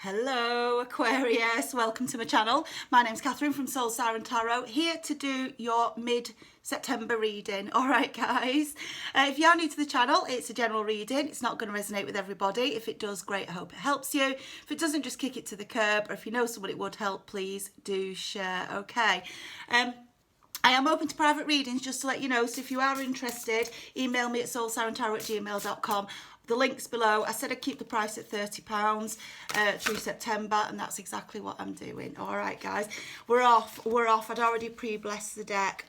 Hello Aquarius, welcome to my channel. My name's Catherine from Soul Siren Tarot, here to do your mid-September reading. Alright guys, if you are new to the channel, it's a general reading. It's not going to resonate with everybody. If it does, great, I hope it helps you. If it doesn't, just kick it to the curb, or if you know someone it would help, please do share, okay? I am open to private readings, just to let you know, so if you are interested, email me at soulsirentarot@gmail.com. The link's below. I said I'd keep the price at £30 through September, and that's exactly what I'm doing. All right, guys, we're off. I'd already pre-blessed the deck.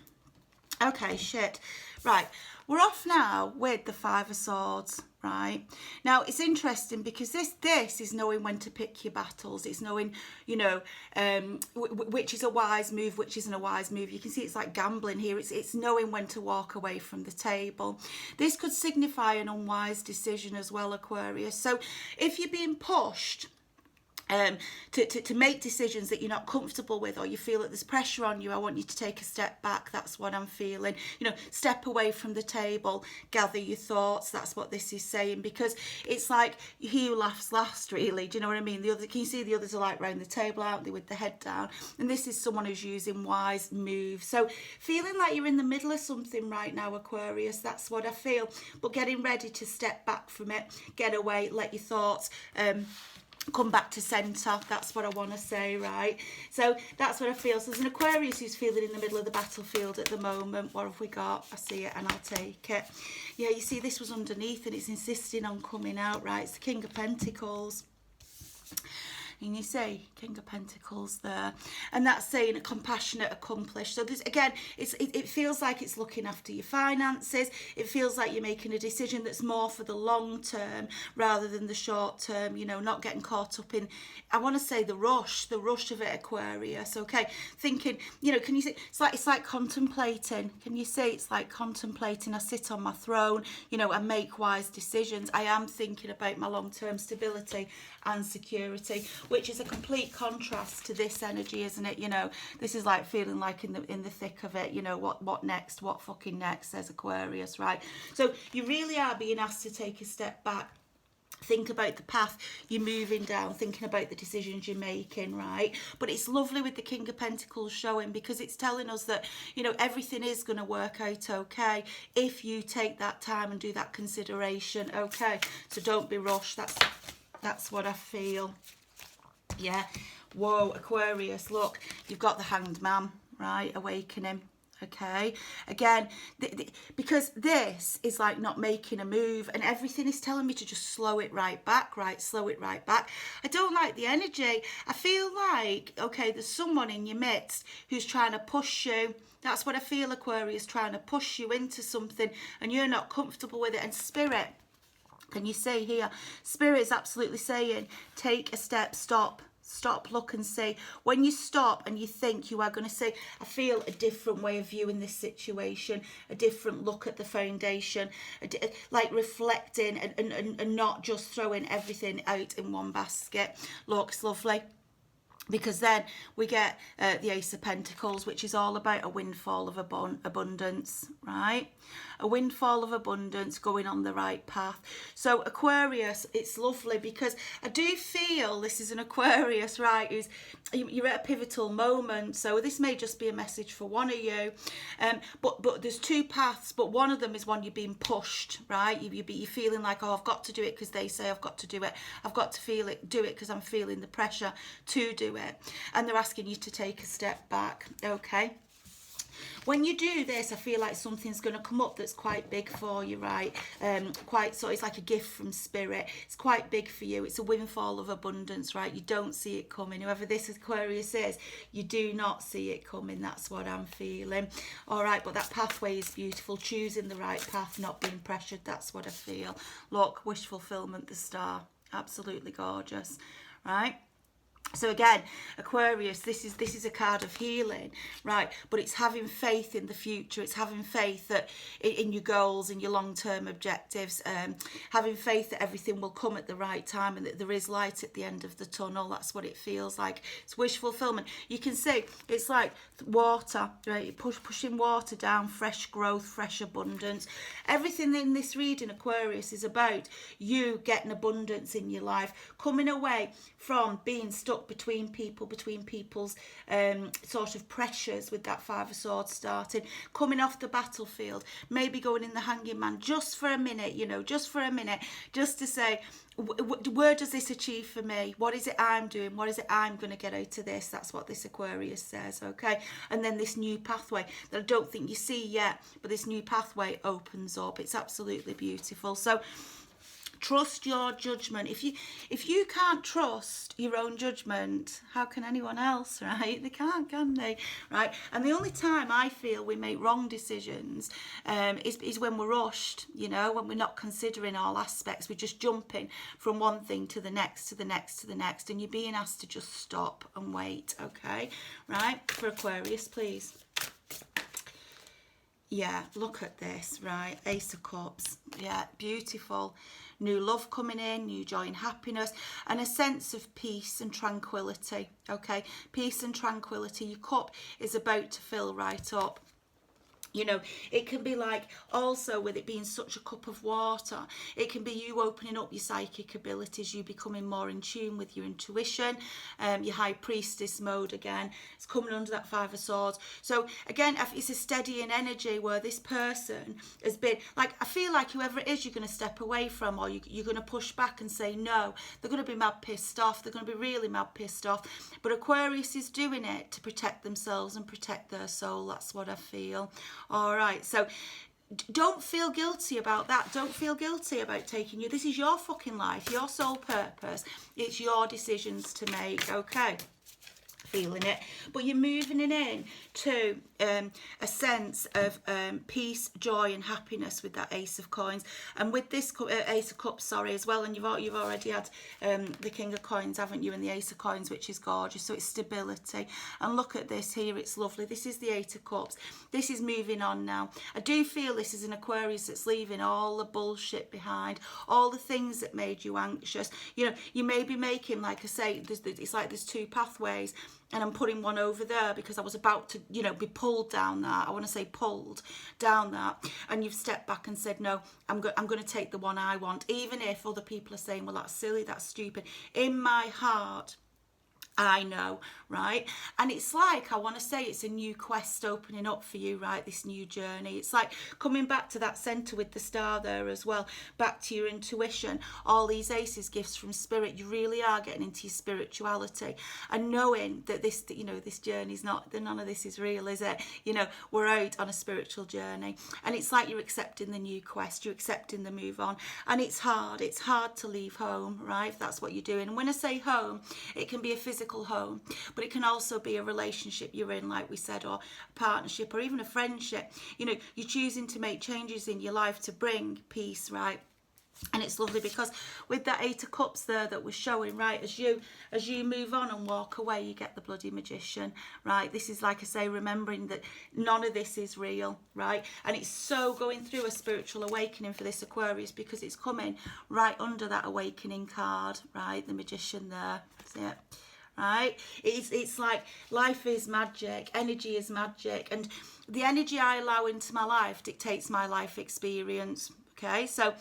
Okay, shit. Right, we're off now with the Five of Swords, right? Now, it's interesting because this is knowing when to pick your battles. It's knowing, you know, which is a wise move, which isn't a wise move. You can see it's like gambling here. It's knowing when to walk away from the table. This could signify an unwise decision as well, Aquarius. So if you're being pushed to make decisions that you're not comfortable with, or you feel that there's pressure on you, I want you to take a step back. That's what I'm feeling. You know, step away from the table, gather your thoughts. That's what this is saying, because it's like he who laughs last, really. Do you know what I mean? The other, can you see the others are like round the table, aren't they, with the head down? And this is someone who's using wise moves. So feeling like you're in the middle of something right now, Aquarius. That's what I feel. But getting ready to step back from it, get away, let your thoughts come back to centre. That's what I want to say, right? So that's what I feel. So there's an Aquarius who's feeling in the middle of the battlefield at the moment. What have we got? I see it and I'll take it. Yeah, you see this was underneath and it's insisting on coming out, right? It's the King of Pentacles. And you see King of Pentacles there, and that's saying a compassionate, accomplished. So this again, it feels like it's looking after your finances. It feels like you're making a decision that's more for the long term rather than the short term. You know, not getting caught up in, I want to say, the rush of it, Aquarius. Okay, thinking, you know, can you see? It's like contemplating. Can you see? It's like contemplating. I sit on my throne, you know, and make wise decisions. I am thinking about my long-term stability and security, which is a complete contrast to this energy, isn't it? You know, this is like feeling like in the thick of it. You know, what next? What fucking next? Says Aquarius, right? So you really are being asked to take a step back. Think about the path you're moving down, thinking about the decisions you're making, right? But it's lovely with the King of Pentacles showing, because it's telling us that, you know, everything is going to work out okay if you take that time and do that consideration, okay? So don't be rushed. That's what I feel. Yeah. Whoa, Aquarius, look, you've got the Hanged Man, right? Awakening. Okay, again, because this is like not making a move, and everything is telling me to just slow it right back, right? Slow it right back. I don't like the energy. I feel like, okay, there's someone in your midst who's trying to push you. That's what I feel, Aquarius, trying to push you into something, and you're not comfortable with it. And Spirit, can you see here? Spirit is absolutely saying, take a step, stop, look and see. When you stop and you think, you are going to see, I feel a different way of viewing this situation, a different look at the foundation, like reflecting and not just throwing everything out in one basket. Looks lovely. Because then we get the Ace of Pentacles, which is all about a windfall of abundance, right? A windfall of abundance, going on the right path. So Aquarius, it's lovely because I do feel this is an Aquarius, right, you're at a pivotal moment. So this may just be a message for one of you. But there's two paths, but one of them is one you're being pushed, right? You're feeling like, oh, I've got to do it because they say I've got to do it. I've got to do it because I'm feeling the pressure to do it. And they're asking you to take a step back, okay? When you do this, I feel like something's going to come up that's quite big for you, right? So it's like a gift from Spirit. It's quite big for you. It's a windfall of abundance, right? You don't see it coming. Whoever this Aquarius is, you do not see it coming. That's what I'm feeling. All right, but that pathway is beautiful. Choosing the right path, not being pressured. That's what I feel. Look, wish fulfillment, the star. Absolutely gorgeous, right? So again, Aquarius, this is a card of healing, right? But it's having faith in the future. It's having faith that in your goals and your long-term objectives, having faith that everything will come at the right time and that there is light at the end of the tunnel. That's what it feels like. It's wish fulfillment. You can see it's like water, right? You're pushing water down, fresh growth, fresh abundance. Everything in this reading, Aquarius, is about you getting abundance in your life, coming away from being stuck between people's sort of pressures with that Five of Swords starting, coming off the battlefield, maybe going in the hanging man just for a minute, you know, just for a minute, just to say, where does this achieve for me? What is it I'm doing? What is it I'm going to get out of this? That's what this Aquarius says, okay? And then this new pathway that I don't think you see yet, but this new pathway opens up. It's absolutely beautiful. So trust your judgment. If you can't trust your own judgment, how can anyone else, right? They can't, can they? Right? And the only time I feel we make wrong decisions is when we're rushed, you know, when we're not considering all aspects. We're just jumping from one thing to the next, to the next, to the next, and you're being asked to just stop and wait, okay? Right? For Aquarius, please. Yeah, look at this, right? Ace of Cups. Yeah, beautiful. New love coming in, new joy and happiness, and a sense of peace and tranquility, okay? Peace and tranquility. Your cup is about to fill right up. You know, it can be like, also with it being such a cup of water, it can be you opening up your psychic abilities, you becoming more in tune with your intuition, your high priestess mode again. It's coming under that Five of Swords. So again, it's a steadying energy where this person has been, like, I feel like whoever it is you're going to step away from, or you're going to push back and say no, they're going to be mad pissed off. They're going to be really mad pissed off. But Aquarius is doing it to protect themselves and protect their soul. That's what I feel. All right, so don't feel guilty about that. Don't feel guilty about taking you. This is your fucking life, your sole purpose. It's your decisions to make, okay? Feeling it, but you're moving it in to a sense of peace, joy and happiness with that Ace of Coins, and with this Ace of Cups, sorry, as well. And you've already had the King of Coins, haven't you, and the Ace of Coins, which is gorgeous. So it's stability, and look at this here, it's lovely. This is the Eight of Cups. This is moving on now. I do feel this is an Aquarius that's leaving all the bullshit behind, all the things that made you anxious. You know, you may be making, like I say, it's like there's two pathways, and I'm putting one over there because I was about to, you know, be pulled down that. I want to say pulled down that. And you've stepped back and said, no, I'm going to take the one I want. Even if other people are saying, well, that's silly, that's stupid. In my heart, I know, right? And it's like, I want to say it's a new quest opening up for you, right? This new journey. It's like coming back to that center with the star there as well, back to your intuition, all these aces, gifts from spirit. You really are getting into your spirituality and knowing that this, you know, this journey's not, none of this is real, is it? You know, we're out on a spiritual journey, and it's like you're accepting the new quest, you're accepting the move on. And it's hard to leave home, right? If that's what you're doing. And when I say home, it can be a physical home, but it can also be a relationship you're in, like we said, or a partnership, or even a friendship. You know, you're choosing to make changes in your life to bring peace, right? And it's lovely because with that Eight of Cups there that we're showing, right, as you move on and walk away, you get the bloody Magician, right? This is, like I say, remembering that none of this is real, right? And it's so going through a spiritual awakening for this Aquarius because it's coming right under that awakening card, right? The Magician there, see it? Right? It's like life is magic, energy is magic, and the energy I allow into my life dictates my life experience, okay? So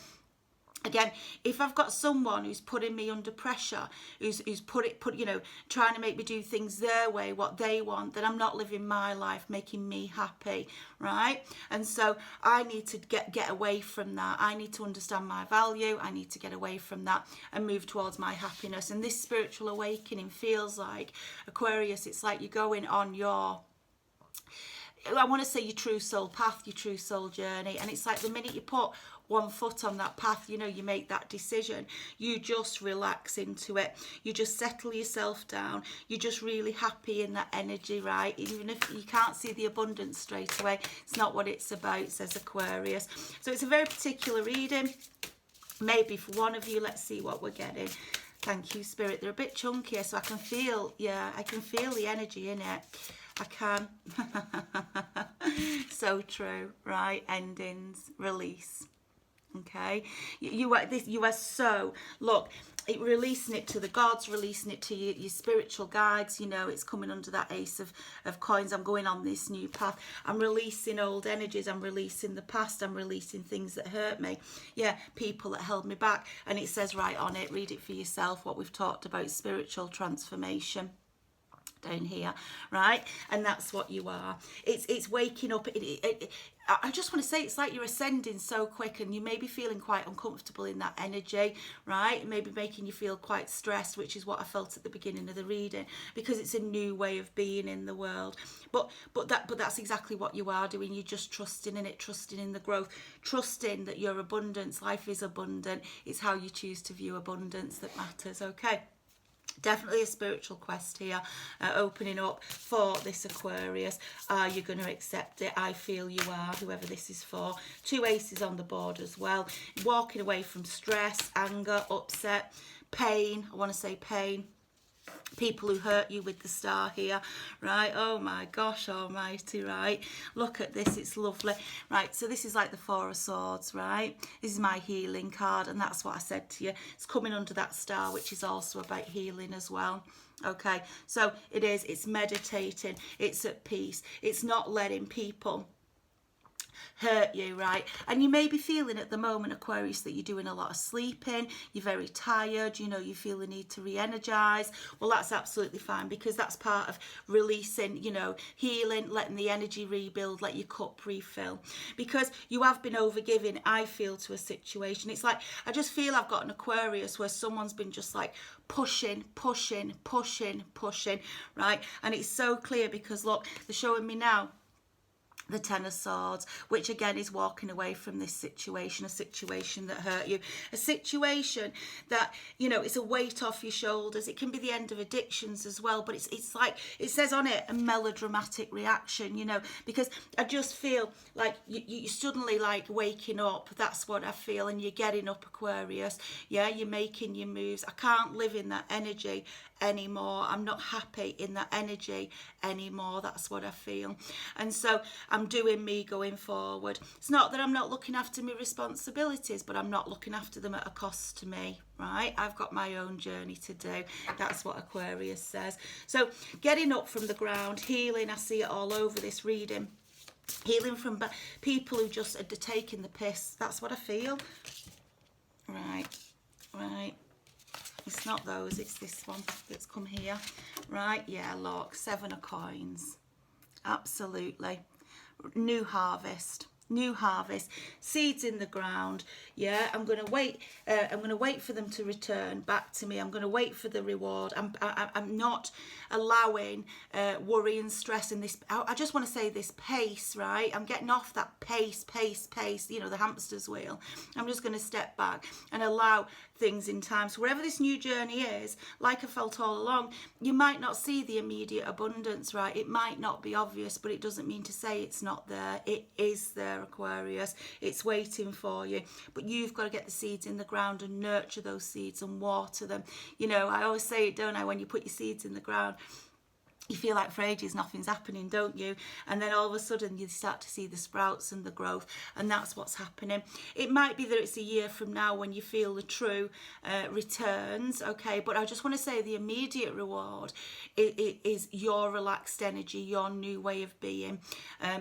again, if I've got someone who's putting me under pressure, who's you know, trying to make me do things their way, what they want, then I'm not living my life, making me happy, right? And so I need to get away from that. I need to understand my value. I need to get away from that and move towards my happiness. And this spiritual awakening feels like, Aquarius, it's like you're going on your, I want to say, your true soul path, your true soul journey. And it's like the minute you put one foot on that path, you know, you make that decision, you just relax into it, you just settle yourself down, you're just really happy in that energy, right? Even if you can't see the abundance straight away, it's not what it's about, says Aquarius. So it's a very particular reading, maybe for one of you. Let's see what we're getting. Thank you, Spirit. They're a bit chunkier, so I can feel, yeah, I can feel the energy in it. I can. So true, right? Endings, release. Okay, you are so, look, releasing it to the gods, releasing it to your spiritual guides. You know, it's coming under that ace of coins. I'm going on this new path. I'm releasing old energies. I'm releasing the past. I'm releasing things that hurt me. Yeah, people that held me back. And it says right on it, read it for yourself, what we've talked about, spiritual transformation down here, right? And that's what you are. It's waking up. I just want to say, it's like you're ascending so quick, and you may be feeling quite uncomfortable in that energy, right? It may be making you feel quite stressed, which is what I felt at the beginning of the reading, because it's a new way of being in the world. But that's exactly what you are doing. You're just trusting in it, trusting in the growth, trusting that your abundance, life is abundant. It's how you choose to view abundance that matters. Okay. Definitely a spiritual quest here, opening up for this Aquarius. Are you going to accept it? I feel you are, whoever this is for. 2 aces on the board as well. Walking away from stress, anger, upset, pain. I want to say pain. People who hurt you with the star here, right? Oh my gosh almighty, right? Look at this, it's lovely. Right, so this is like the 4 of Swords, right? This is my healing card, and that's what I said to you. It's coming under that star, which is also about healing as well. Okay, so it's meditating, it's at peace, it's not letting people hurt you, right? And you may be feeling at the moment, Aquarius, that you're doing a lot of sleeping, you're very tired, you know, you feel the need to re-energize. Well, that's absolutely fine, because that's part of releasing, you know, healing, letting the energy rebuild, let your cup refill, because you have been overgiving, I feel, to a situation. It's like, I just feel I've got an Aquarius where someone's been just like pushing, right? And it's so clear, because look, they're showing me now the 10 of Swords, which again is walking away from this situation, a situation that hurt you, a situation that, you know, it's a weight off your shoulders. It can be the end of addictions as well, but it's like, it says on it, a melodramatic reaction, you know, because I just feel like you suddenly like waking up. That's what I feel. And you're getting up, Aquarius. Yeah, you're making your moves. I can't live in that energy anymore. I'm not happy in that energy anymore. That's what I feel. And so I'm doing me going forward. It's not that I'm not looking after my responsibilities, but I'm not looking after them at a cost to me, right? I've got my own journey to do. That's what Aquarius says. So getting up from the ground, healing, I see it all over this reading. Healing from people who just are taking the piss. That's what I feel. Right. It's not those, it's this one that's come here. Right, yeah, look, 7 of Coins. Absolutely. New harvest. Seeds in the ground. Yeah, I'm going to wait for them to return back to me. I'm going to wait for the reward. I'm not allowing worry and stress in this. I just want to say this pace, right? I'm getting off that pace, you know, the hamster's wheel. I'm just going to step back and allow things in time. So wherever this new journey is, like I felt all along, you might not see the immediate abundance, right? It might not be obvious, but it doesn't mean to say it's not there. It is there, Aquarius. It's waiting for you. But you've got to get the seeds in the ground and nurture those seeds and water them. You know, I always say it, don't I? When you put your seeds in the ground, you feel like for ages nothing's happening, don't you? And then all of a sudden you start to see the sprouts and the growth, and that's what's happening. It might be that it's a year from now when you feel the true returns, okay? But I just want to say the immediate reward is your relaxed energy, your new way of being,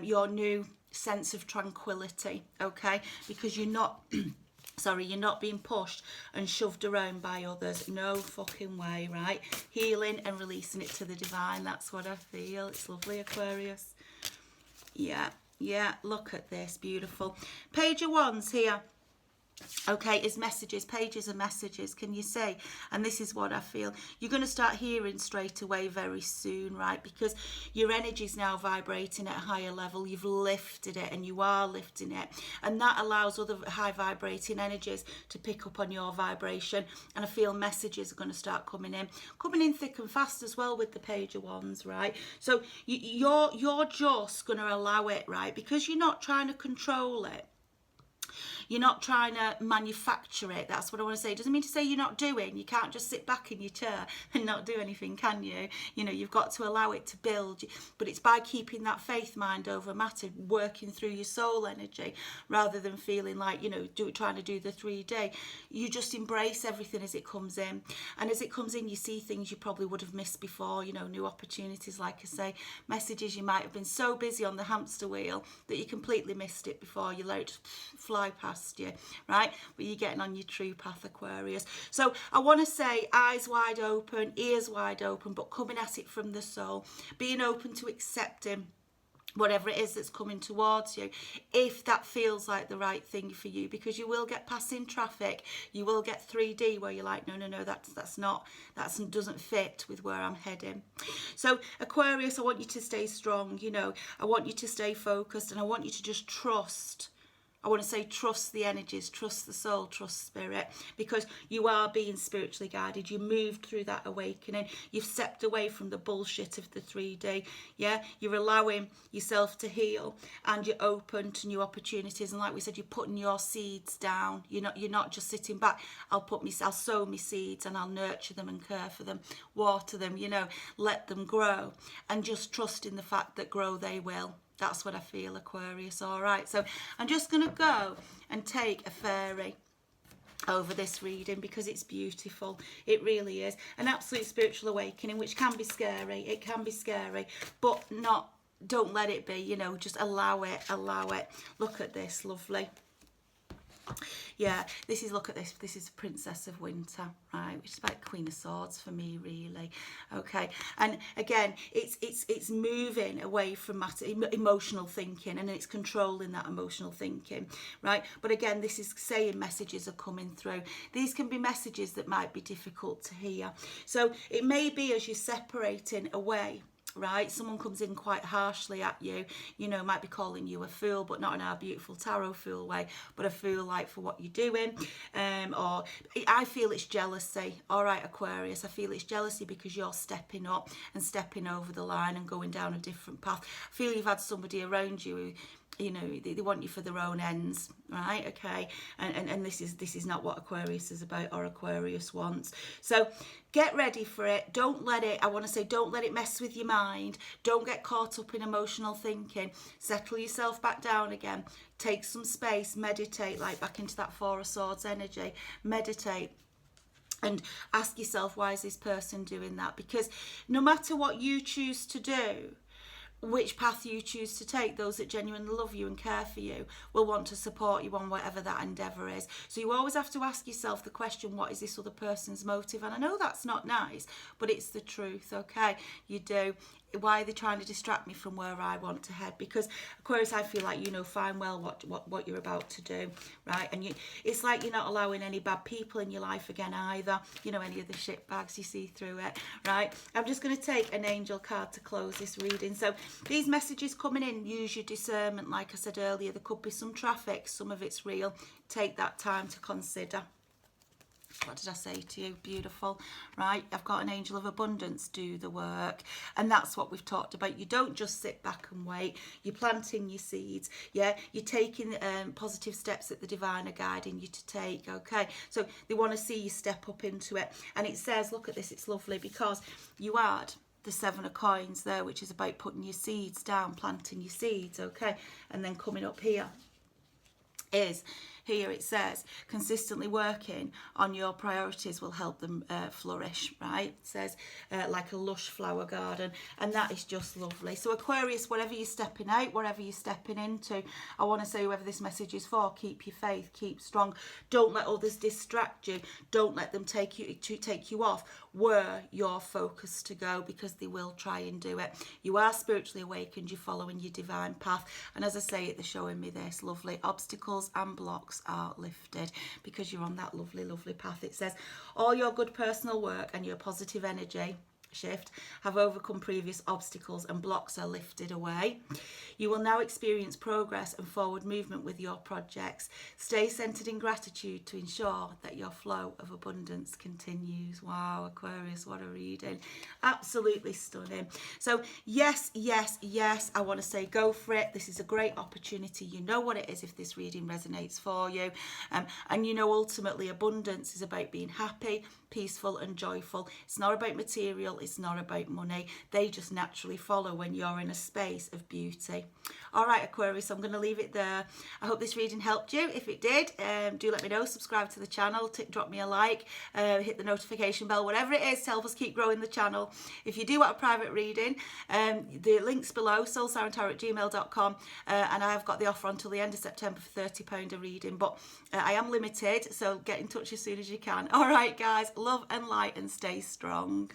your new sense of tranquility, okay? Because you're not... Sorry, you're not being pushed and shoved around by others. No fucking way, right? Healing and releasing it to the divine. That's what I feel. It's lovely, Aquarius. Yeah, look at this. Beautiful. Page of Wands here. Okay, is messages, pages of messages, can you see? And this is what I feel. You're going to start hearing straight away very soon, right? Because your energy is now vibrating at a higher level. You've lifted it, and you are lifting it. And that allows other high vibrating energies to pick up on your vibration. And I feel messages are going to start coming in thick and fast as well with the Page of Wands, right? So you're just going to allow it, right? Because you're not trying to control it. You're not trying to manufacture it. That's what I want to say. It doesn't mean to say you're not doing. You can't just sit back in your chair and not do anything, can you? You know, you've got to allow it to build. But it's by keeping that faith mind over matter, working through your soul energy, rather than feeling like, you know, trying to do the 3D. You just embrace everything as it comes in. And as it comes in, you see things you probably would have missed before, you know, new opportunities, like I say, messages you might have been so busy on the hamster wheel that you completely missed it before you let it fly past you, right? But you're getting on your true path, Aquarius. So I want to say eyes wide open, ears wide open, but coming at it from the soul, being open to accepting whatever it is that's coming towards you, if that feels like the right thing for you, because you will get passing traffic, you will get 3D where you're like, no, that's not, that doesn't fit with where I'm heading. So Aquarius, I want you to stay strong, you know, I want you to stay focused, and I want you to just trust. I want to say trust the energies, trust the soul, trust spirit, because you are being spiritually guided. You moved through that awakening. You've stepped away from the bullshit of the 3D. Yeah, you're allowing yourself to heal, and you're open to new opportunities. And like we said, you're putting your seeds down. You're not just sitting back. I'll sow my seeds, and I'll nurture them and care for them, water them, you know, let them grow, and just trust in the fact that grow they will. That's what I feel, Aquarius. All right, so I'm just going to go and take a fairy over this reading because it's beautiful. It really is. An absolute spiritual awakening, which can be scary. It can be scary, but don't let it be, you know, just allow it. Look at this, lovely. Yeah, look at this. This is Princess of Winter, right? Which is like Queen of Swords for me, really. Okay, and again, it's moving away from emotional thinking, and it's controlling that emotional thinking, right? But again, this is saying messages are coming through. These can be messages that might be difficult to hear. So it may be as you're separating away, right? Someone comes in quite harshly at you, you know, might be calling you a fool, but not in our beautiful tarot fool way, but a fool like for what you're doing. Or I feel it's jealousy. All right, Aquarius, I feel it's jealousy because you're stepping up and stepping over the line and going down a different path. I feel you've had somebody around you who, you know, they want you for their own ends, right? Okay, and this is not what Aquarius is about, or Aquarius wants. So get ready for it. Don't let it mess with your mind. Don't get caught up in emotional thinking. Settle yourself back down again. Take some space. Meditate, like back into that Four of Swords energy. Meditate. And ask yourself, why is this person doing that? Because no matter what you choose to do, which path you choose to take, those that genuinely love you and care for you will want to support you on whatever that endeavour is. So you always have to ask yourself the question, what is this other person's motive? And I know that's not nice, but it's the truth, okay? You do. Why are they trying to distract me from where I want to head? Because Aquarius, I feel like you know fine well what you're about to do, right? And it's like you're not allowing any bad people in your life again either, you know, any of the shit bags, you see through it, right? I'm just going to take an angel card to close this reading. So these messages coming in, use your discernment. Like I said earlier, there could be some traffic, some of it's real. Take that time to consider. What did I say to you? Beautiful, right? I've got an angel of abundance, do the work. And that's what we've talked about. You don't just sit back and wait. You're planting your seeds, yeah? You're taking positive steps that the divine are guiding you to take, okay? So they want to see you step up into it. And it says, look at this, it's lovely, because you had the Seven of Coins there, which is about putting your seeds down, planting your seeds, okay? And then coming up here is, here it says, consistently working on your priorities will help them flourish, right? It says like a lush flower garden, and that is just lovely. So Aquarius, whatever you're stepping out, whatever you're stepping into, I want to say, whoever this message is for, keep your faith, keep strong. Don't let others distract you. Don't let them take you off where you're focused to go, because they will try and do it. You are spiritually awakened. You're following your divine path, and as I say, they're showing me this lovely obstacles and blocks are lifted because you're on that lovely path. It says all your good personal work and your positive energy shift, have overcome previous obstacles and blocks are lifted away. You will now experience progress and forward movement with your projects. Stay centered in gratitude to ensure that your flow of abundance continues. Wow, Aquarius, what a reading. Absolutely stunning. So yes, yes, yes, I want to say go for it. This is a great opportunity. You know what it is if this reading resonates for you. And you know, ultimately, abundance is about being happy, peaceful and joyful. It's not about material, it's not about money. They just naturally follow when you're in a space of beauty. All right, Aquarius, I'm going to leave it there. I hope this reading helped you. If it did, do let me know. Subscribe to the channel, drop me a like, hit the notification bell, whatever it is to help us keep growing the channel. If you do want a private reading, the link's below, soulsirentarot@gmail.com, and I have got the offer until the end of September for £30 a reading, but I am limited, so get in touch as soon as you can. All right, guys, love and light and stay strong.